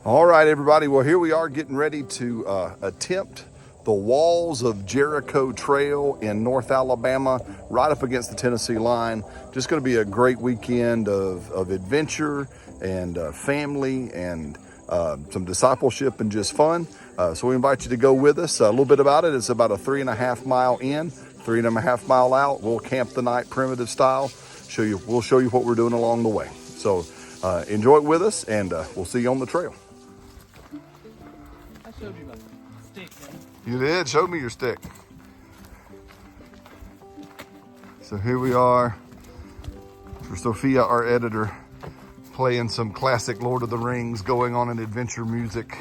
All right, everybody. Well, here we are getting ready to attempt the Walls of Jericho Trail in North Alabama, right up against the Tennessee line. Just going to be a great weekend of adventure and family and some discipleship and just fun. So we invite you to go with us. A little bit about it. It's about a 3.5 mile in, 3.5 mile out. We'll camp the night primitive style. We'll show you what we're doing along the way. So enjoy it with us, and we'll see you on the trail. I showed you my stick, man. You did? Show me your stick. So here we are for Sophia, our editor, playing some classic Lord of the Rings, going on an adventure music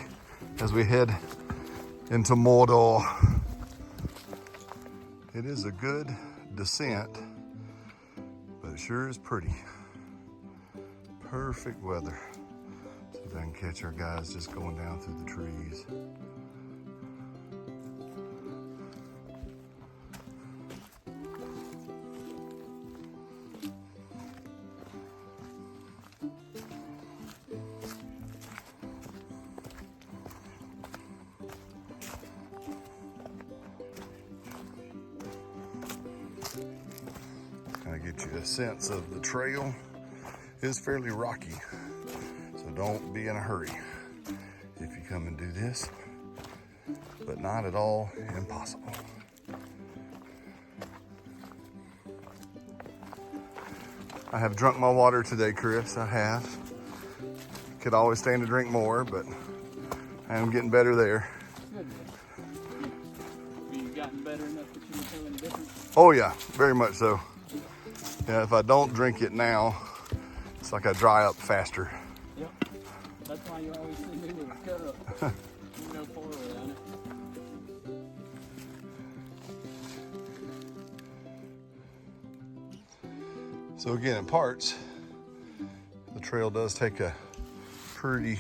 as we head into Mordor. It is a good descent, but it sure is pretty. Perfect weather. See if I can catch our guys just going down through the trees. Kind of get you a sense of the trail. It is fairly rocky, so don't be in a hurry if you come and do this, but not at all impossible. I have drunk my water today, Chris. I have. Could always stand to drink more, but I am getting better there. Good. Have you gotten better enough that you can feel any different? Oh yeah, very much so. Yeah, if I don't drink it now, it's like I dry up faster. Yep. That's why you always see me with a cup. No pour without it. So again, in parts, the trail does take a pretty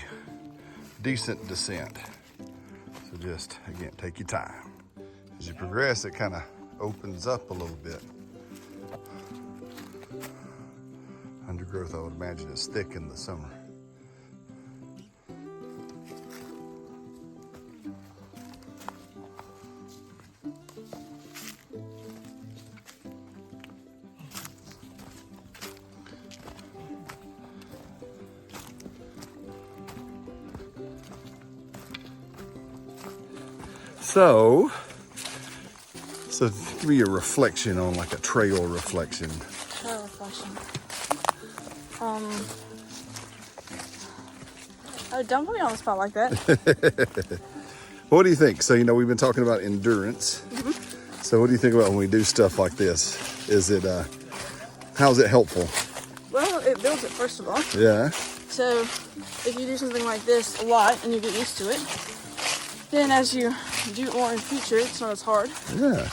decent descent. So just, again, take your time. As you progress, it kind of opens up a little bit. Undergrowth, I would imagine, is thick in the summer. So give me a reflection on like a trail reflection. Trail reflection. Oh, don't put me on the spot like that. What do you think? So, we've been talking about endurance. Mm-hmm. So what do you think about when we do stuff like this? Is it, how's it helpful? Well, it builds it, first of all. Yeah. So if you do something like this a lot and you get used to it, then as you do it more in the future, it's not as hard. Yeah.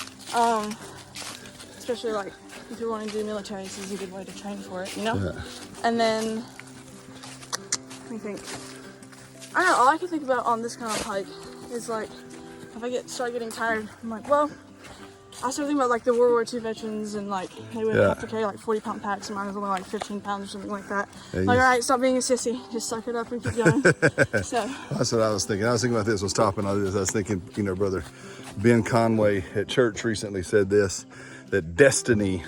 Especially like if you're wanting to do military, this is a good way to train for it, Yeah. And then, let me think. I don't know, all I can think about on this kind of hike is like, if I start getting tired, I'm like, well, I start thinking about like the World War II veterans and like they would have to carry like 40-pound packs and mine was only like 15 pounds or something like that. Yeah, like, all right, stop being a sissy. Just suck it up and keep going. So That's what I was thinking. I was thinking about this. I was stopping. I was thinking, Brother Ben Conway at church recently said this, that destiny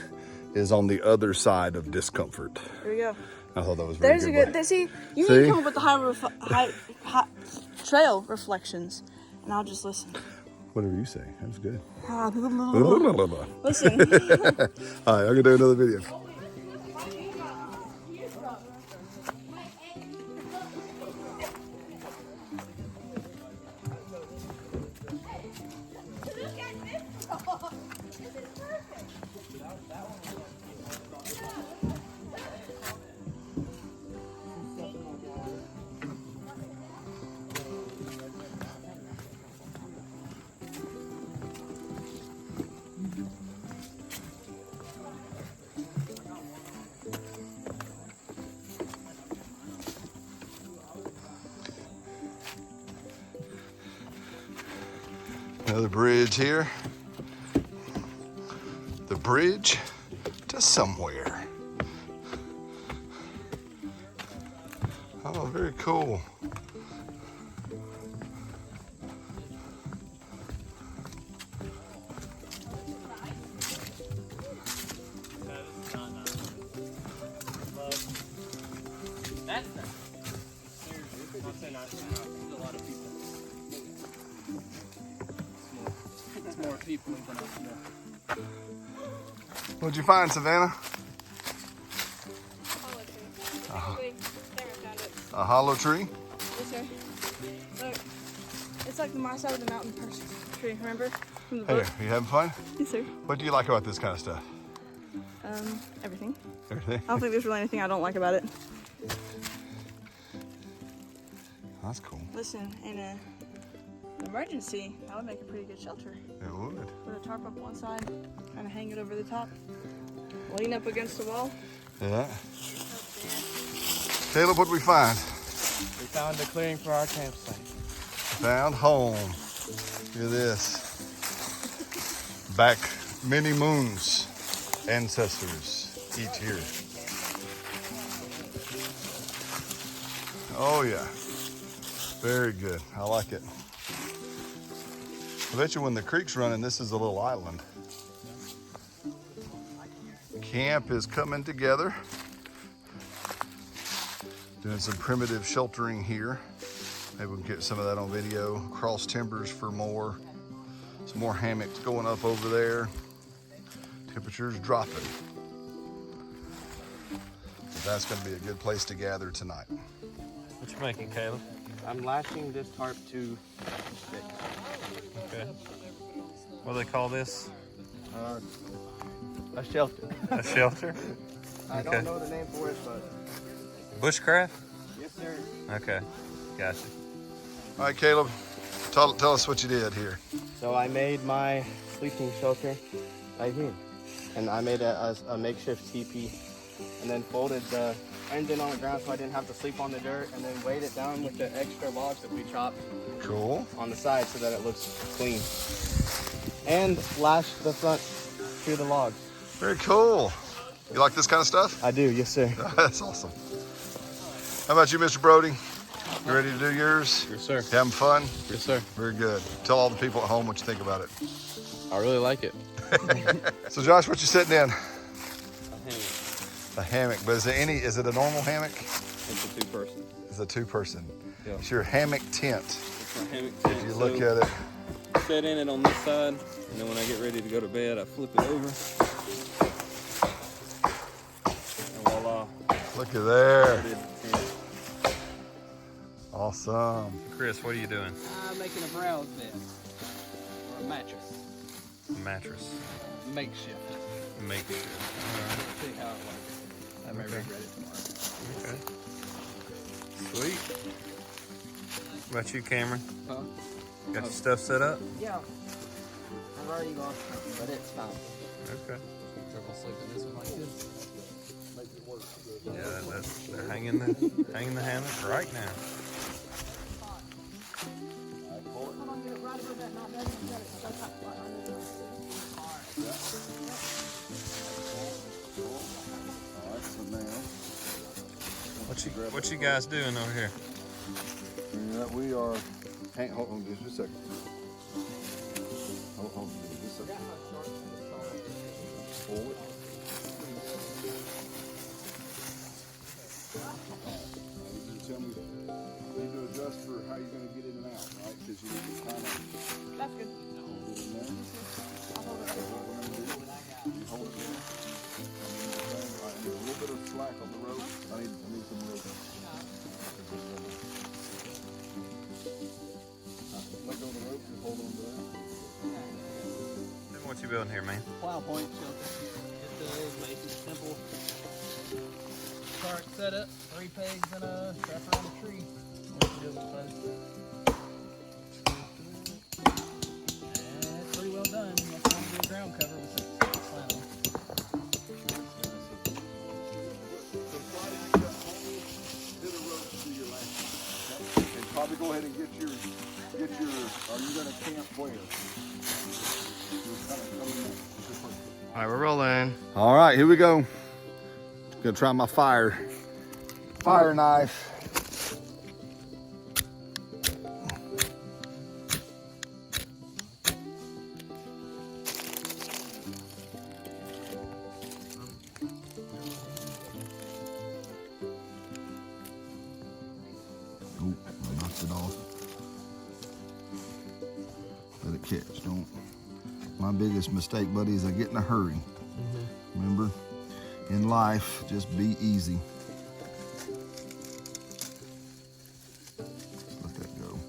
is on the other side of discomfort. there we go. I thought that was very There's a good. good, see, you need to come up with the high trail reflections and I'll just listen. Whatever you say. That was good. Listen. All right, I'm going to do another video. Another bridge here. The bridge to somewhere. Oh, very cool. There's a lot of people. It's more people than us. What'd you find, Savannah? A hollow tree? Yes, sir. Look, it's like my side of the mountain tree, remember? From the book? Hey, you having fun? Yes, sir. What do you like about this kind of stuff? Everything. Everything? I don't think there's really anything I don't like about it. That's cool. Listen, in an emergency, that would make a pretty good shelter. It would. Put a tarp up one side, kind of hang it over the top, lean up against the wall. Yeah. Caleb, what did we find? We found a clearing for our campsite. Found home. Look at this. Back many moons, ancestors eat here. Oh yeah, very good. I like it. I bet you when the creek's running, this is a little island. Camp is coming together. Doing some primitive sheltering here. Maybe we can get some of that on video. Cross timbers for more. Some more hammocks going up over there. Temperatures dropping. So that's gonna be a good place to gather tonight. What you making, Caleb? I'm lashing this tarp to sticks. Okay. What do they call this? A shelter. A shelter? I Okay. don't know the name for it, but Bushcraft? yes, sir. Okay, gotcha. All right, Caleb, tell us what you did here. So I made my sleeping shelter right here, and I made a makeshift teepee, and then folded the engine on the ground so I didn't have to sleep on the dirt, and then weighed it down with the extra logs that we chopped Cool. on the side so that it looks clean, and lashed the front to the logs. Very cool. You like this kind of stuff? I do, yes, sir. That's awesome. How about you, Mr. Brody? You ready to do yours? Yes, sir. You having fun? Yes, sir. Very good. Tell all the people at home what you think about it. I really like it. So Josh, what you sitting in? A hammock. But is it a normal hammock? It's a two-person. It's a two-person. Yeah. It's your hammock tent. It's my hammock If tent. you look at it, Set in it on this side, and then when I get ready to go to bed, I flip it over. And voila. look at there. Good tent. Awesome. Chris, what are you doing? I'm making a browse bed, or a mattress, Mattress. makeshift. Makeshift. See how it works. I may regret it tomorrow. Okay. Sweet. What about you, Cameron? Huh? Got your stuff set up? Yeah. I've already lost something, but it's fine. Okay. Triple sleeping this one like this. Yeah, they're hanging the hammock right now. What you guys doing over here? We are. Hold on just a second. Hold on just a second. Pull it. You tell me. You need to adjust for how you're going to get in and out, right? Because you need to kind of That's good. get in there. I'll hold it. You hold it there. Right, there's a little bit of slack on the rope. I need some rope. Let go of the rope, just hold on to that. What you building here, man? Plow point shelter. Just a basic, simple cart setup, 3 pegs and a strap around a tree. Nothing to do with fun. And it's pretty well done. You have to do a ground cover with some slant on. And probably go ahead and get your, are you gonna camp where? All right, we're rolling. All right, here we go. Gonna try my fire knife. Oop, I'm not it off. Let it catch, don't. My biggest mistake, buddy, is I get in a hurry. Remember, in life, just be easy. Let that go.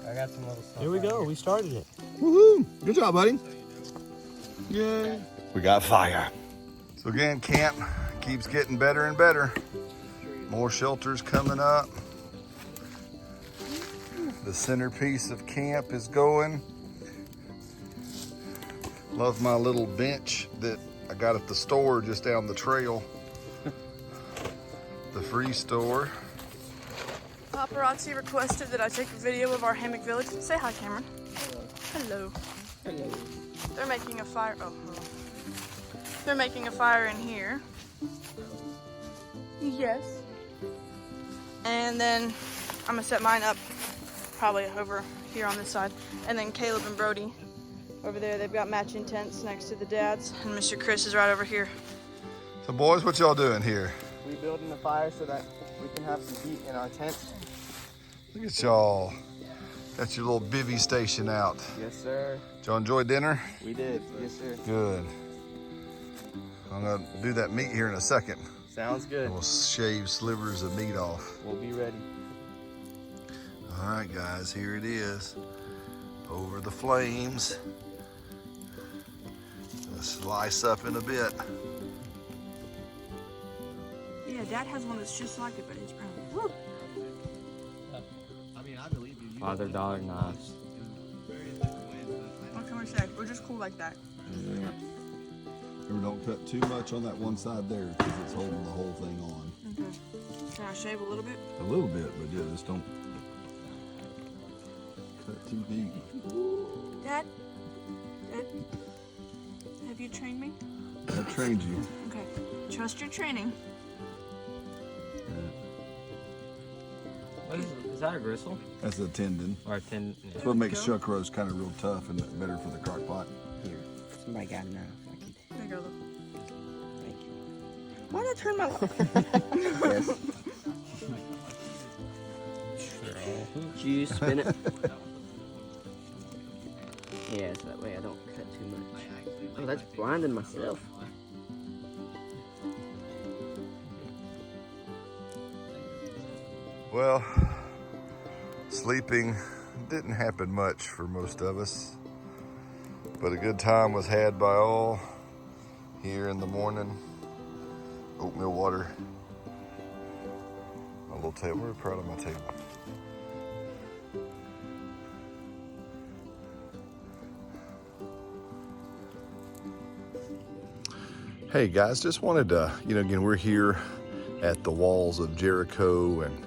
I got some little stuff. Here we go. We started it. Woohoo! Good job, buddy. Yay. We got fire. So again, camp keeps getting better and better. More shelters coming up. The centerpiece of camp is going. Love my little bench that I got at the store just down the trail. The free store. Paparazzi requested that I take a video of our hammock village. Say hi, Cameron. Hello. Hello. They're making a fire. Oh. They're making a fire in here. Yes. And then I'm gonna set mine up probably over here on this side. And then Caleb and Brody over there, they've got matching tents next to the dad's. And Mr. Chris is right over here. So boys, what y'all doing here? We building a fire so that we can have some heat in our tent. Look at y'all. Got your little bivvy station out. Yes, sir. Did y'all enjoy dinner? We did. Yes, sir. Good. I'm gonna do that meat here in a second. Sounds good. We'll shave slivers of meat off. We'll be ready. All right, guys, here it is. Over the flames. Gonna slice up in a bit. Yeah, Dad has one that's just like it, but it's brown. Woo. Father dollar knives. What can we say? We're just cool like that. Remember, don't cut too much on that one side there because it's holding the whole thing on. Okay. Can I shave a little bit? A little bit, but yeah, just don't cut too deep. Dad? Dad? Have you trained me? I trained you. Okay. Trust your training. What is that a gristle? That's a tendon. Or a tendon? That's what makes chuck roast kind of real tough and better for the crock pot. Here. Somebody got enough. There you go, look. Thank you. Why did I turn my Yes. You spin it. Yeah, so that way I don't cut too much. Oh, that's blinding myself. Well, sleeping didn't happen much for most of us, but a good time was had by all here in the morning. Oatmeal water. My little table, very proud of my table. Hey guys, just wanted to, again, we're here at the Walls of Jericho and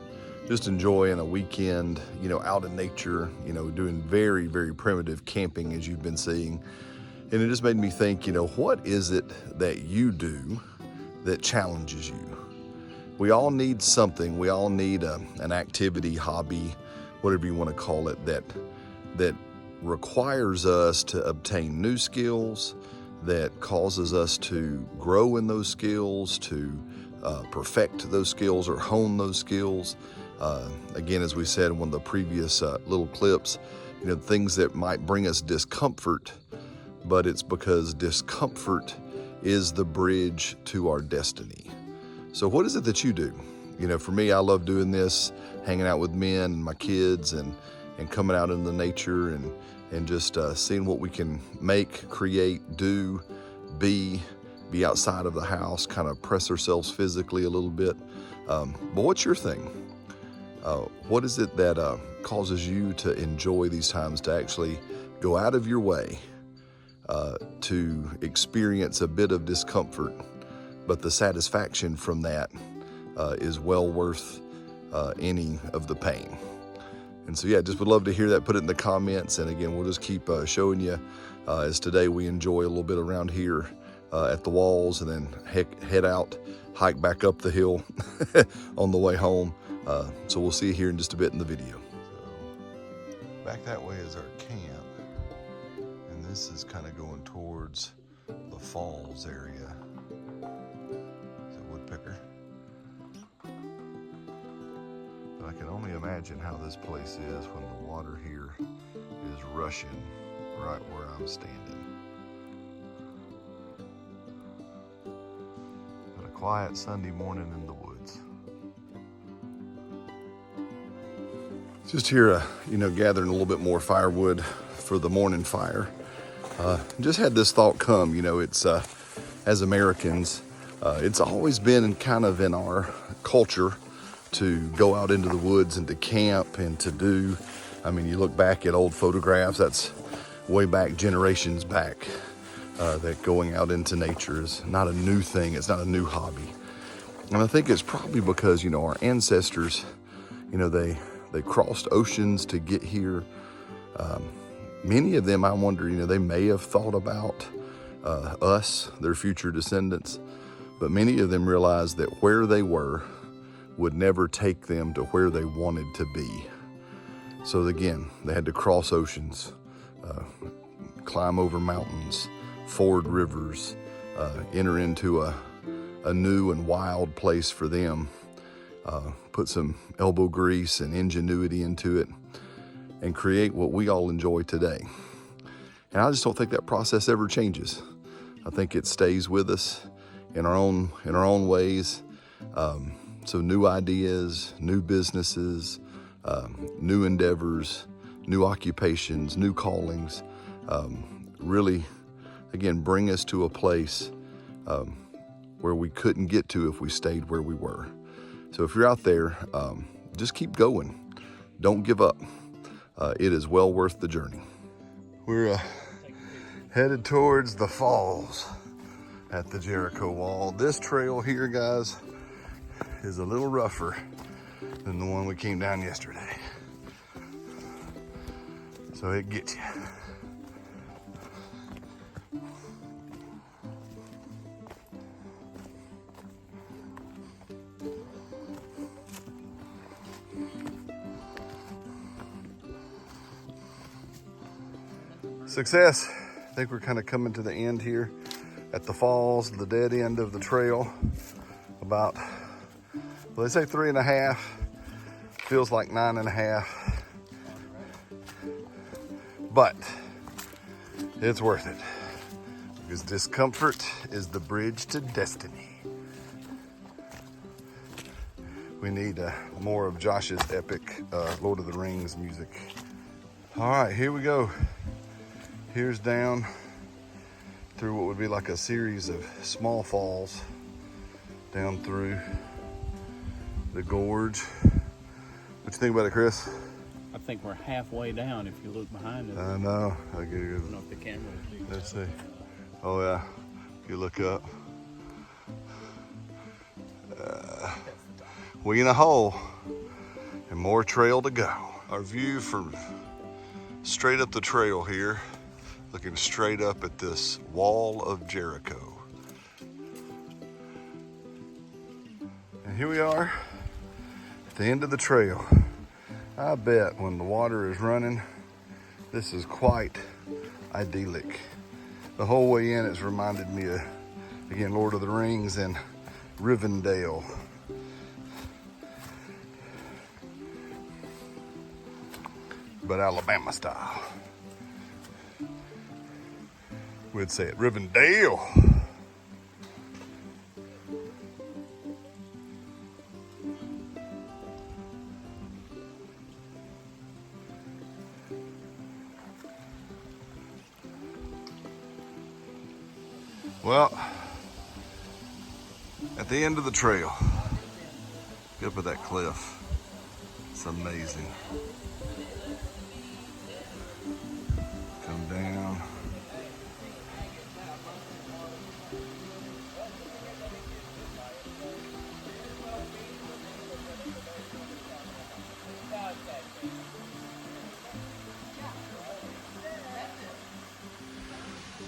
just enjoying a weekend, out in nature, doing very, very primitive camping as you've been seeing. And it just made me think, what is it that you do that challenges you? We all need something. We all need an activity, hobby, whatever you want to call it, that requires us to obtain new skills, that causes us to grow in those skills, to perfect those skills or hone those skills. Again, as we said in one of the previous little clips, things that might bring us discomfort, but it's because discomfort is the bridge to our destiny. So what is it that you do? For me, I love doing this, hanging out with men and my kids and coming out into nature and just seeing what we can make, create, do, be outside of the house, kind of press ourselves physically a little bit. But what's your thing? What is it that causes you to enjoy these times, to actually go out of your way to experience a bit of discomfort, but the satisfaction from that is well worth any of the pain? And so, yeah, just would love to hear that. Put it in the comments. And again, we'll just keep showing you as today we enjoy a little bit around here at the Walls and then head out, hike back up the hill on the way home. So we'll see you here in just a bit in the video. So back that way is our camp. And this is kind of going towards the falls area. Is it woodpecker? I can only imagine how this place is when the water here is rushing right where I'm standing. But a quiet Sunday morning in the woods. Just here, gathering a little bit more firewood for the morning fire. Just had this thought come, it's as Americans, it's always been kind of in our culture to go out into the woods and to camp and to do, you look back at old photographs, that's way back, generations back, that going out into nature is not a new thing, it's not a new hobby. And I think it's probably because, our ancestors, they crossed oceans to get here. Many of them, I wonder, they may have thought about us, their future descendants, but many of them realized that where they were would never take them to where they wanted to be. So again, they had to cross oceans, climb over mountains, ford rivers, enter into a new and wild place for them, put some elbow grease and ingenuity into it, and create what we all enjoy today. And I just don't think that process ever changes. I think it stays with us in our own ways. So new ideas, new businesses, new endeavors, new occupations, new callings, really, again, bring us to a place where we couldn't get to if we stayed where we were. So if you're out there, just keep going. Don't give up. It is well worth the journey. We're headed towards the falls at the Jericho Wall. This trail here, guys, is a little rougher than the one we came down yesterday. So it gets you. Success. I think we're kind of coming to the end here at the falls, the dead end of the trail. About, well, they say 3.5, feels like 9.5, but it's worth it because discomfort is the bridge to destiny. We need more of Josh's epic Lord of the Rings music. All right, here we go. Here's down through what would be like a series of small falls down through the gorge. What you think about it, Chris? I think we're halfway down if you look behind us. I know. I get it. don't know if the camera will pick Let's see. Oh yeah. If you look up. We in a hole and more trail to go. Our view from straight up the trail here, looking straight up at this Wall of Jericho. And here we are at the end of the trail. I bet when the water is running, this is quite idyllic. The whole way in, it's reminded me of, again, Lord of the Rings and Rivendell. But Alabama style. We'd say it, Rivendell. Well, at the end of the trail, up at that cliff, it's amazing. Come down.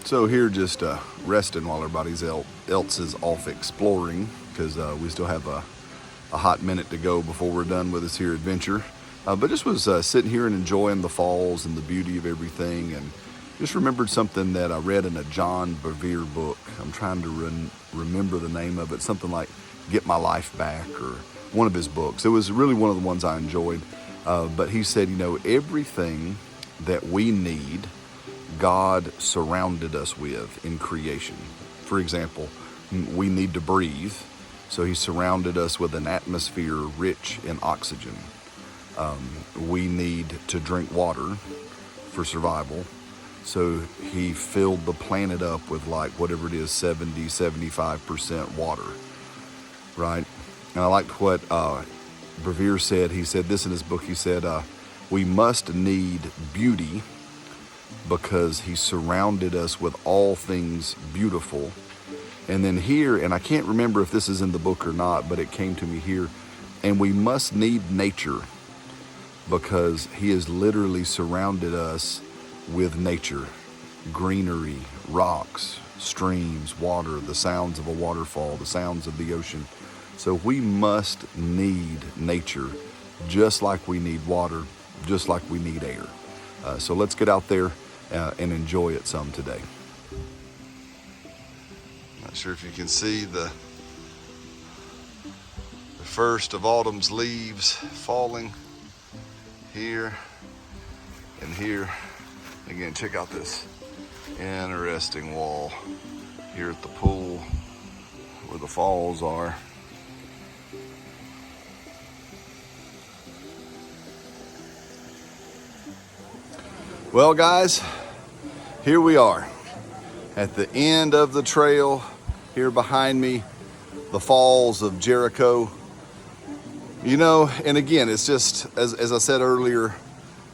So here just resting while everybody else is off exploring, because we still have a hot minute to go before we're done with this here adventure. But just was sitting here and enjoying the falls and the beauty of everything, and just remembered something that I read in a John Bevere book. I'm trying to remember the name of it, something like Get My Life Back or one of his books. It was really one of the ones I enjoyed. But he said, you know, everything that we need, God surrounded us with in creation. For example, we need to breathe, so he surrounded us with an atmosphere rich in oxygen. We need to drink water for survival, so he filled the planet up with like whatever it is, 75% water, right? And I liked what Brevier said. He said this in his book. He said, we must need beauty because he surrounded us with all things beautiful. And then here, and I can't remember if this is in the book or not, but it came to me here, and we must need nature because he has literally surrounded us with nature, greenery, rocks, streams, water, the sounds of a waterfall, the sounds of the ocean. So we must need nature just like we need water, just like we need air. So let's get out there and enjoy it some today. Not sure if you can see the first of autumn's leaves falling here and here. Again, check out this interesting wall here at the pool where the falls are. Well, guys, here we are at the end of the trail. Here behind me, the Falls of Jericho. You know, and again, it's just, as I said earlier,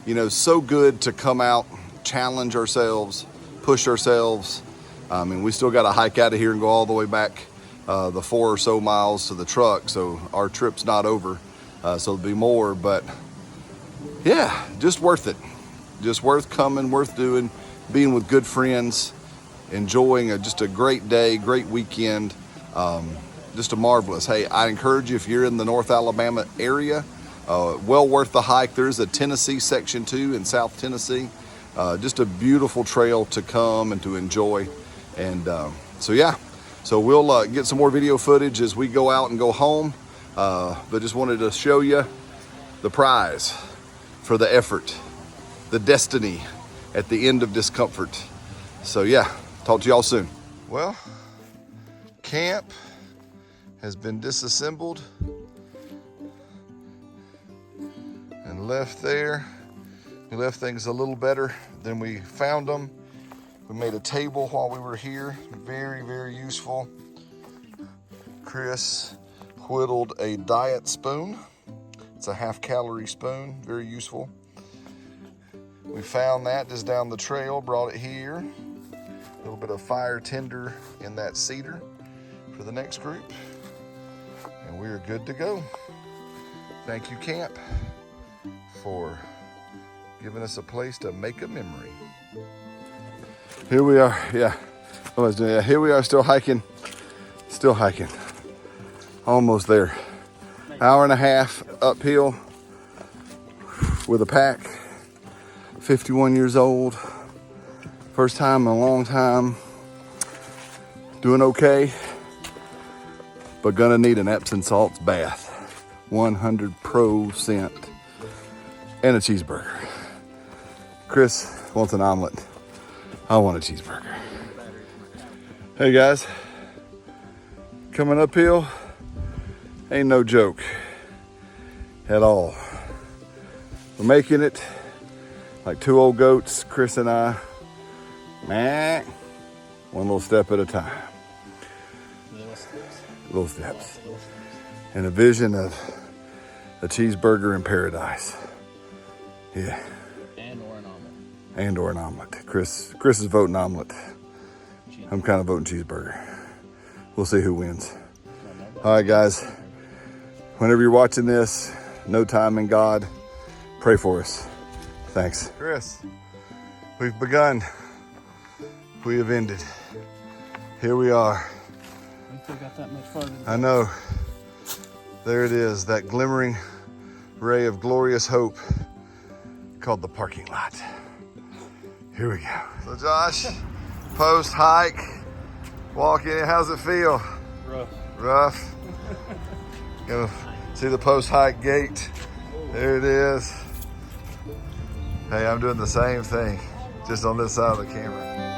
you know, so good to come out, challenge ourselves, push ourselves. I mean, we still got to hike out of here and go all the way back the 4 or so miles to the truck. So our trip's not over. So there'll be more, but yeah, just worth it. Just worth coming, worth doing, being with good friends, enjoying just a great day, great weekend. Just a marvelous. Hey, I encourage you, if you're in the North Alabama area, well worth the hike. There's a Tennessee section too in South Tennessee. Just a beautiful trail to come and to enjoy. And so yeah, so we'll get some more video footage as we go out and go home. But just wanted to show you the prize for the effort, the destiny at the end of Discomfort. So yeah, talk to y'all soon. Well, camp has been disassembled and left there. We left things a little better than we found them. We made a table while we were here. Very, very useful. Chris whittled a diet spoon. It's a 1/2-calorie spoon, very useful. We found that just down the trail, brought it here. A little bit of fire tinder in that cedar for the next group. And we're good to go. Thank you, camp, for giving us a place to make a memory. Here we are, yeah. Here we are still hiking. Almost there. Hour and a half uphill with a pack. 51 years old. First time in a long time. Doing okay, but gonna need an Epsom salts bath. 100%. And a cheeseburger. Chris wants an omelet. I want a cheeseburger. Hey guys, coming uphill ain't no joke at all. We're making it like two old goats, Chris and I. Man, one little step at a time. Little steps. And a vision of a cheeseburger in paradise. Yeah. And or an omelet. Chris is voting omelet. I'm kind of voting cheeseburger. We'll see who wins. All right, guys. Whenever you're watching this, no time in God, pray for us. Thanks. Chris, we've begun. We have ended. Here we are. We still got that much further. I know. There it is, that glimmering ray of glorious hope called the parking lot. Here we go. So Josh, post hike, walk in, how's it feel? Rough. Rough. You know, See the post hike gate? There it is. Hey, I'm doing the same thing, just on this side of the camera.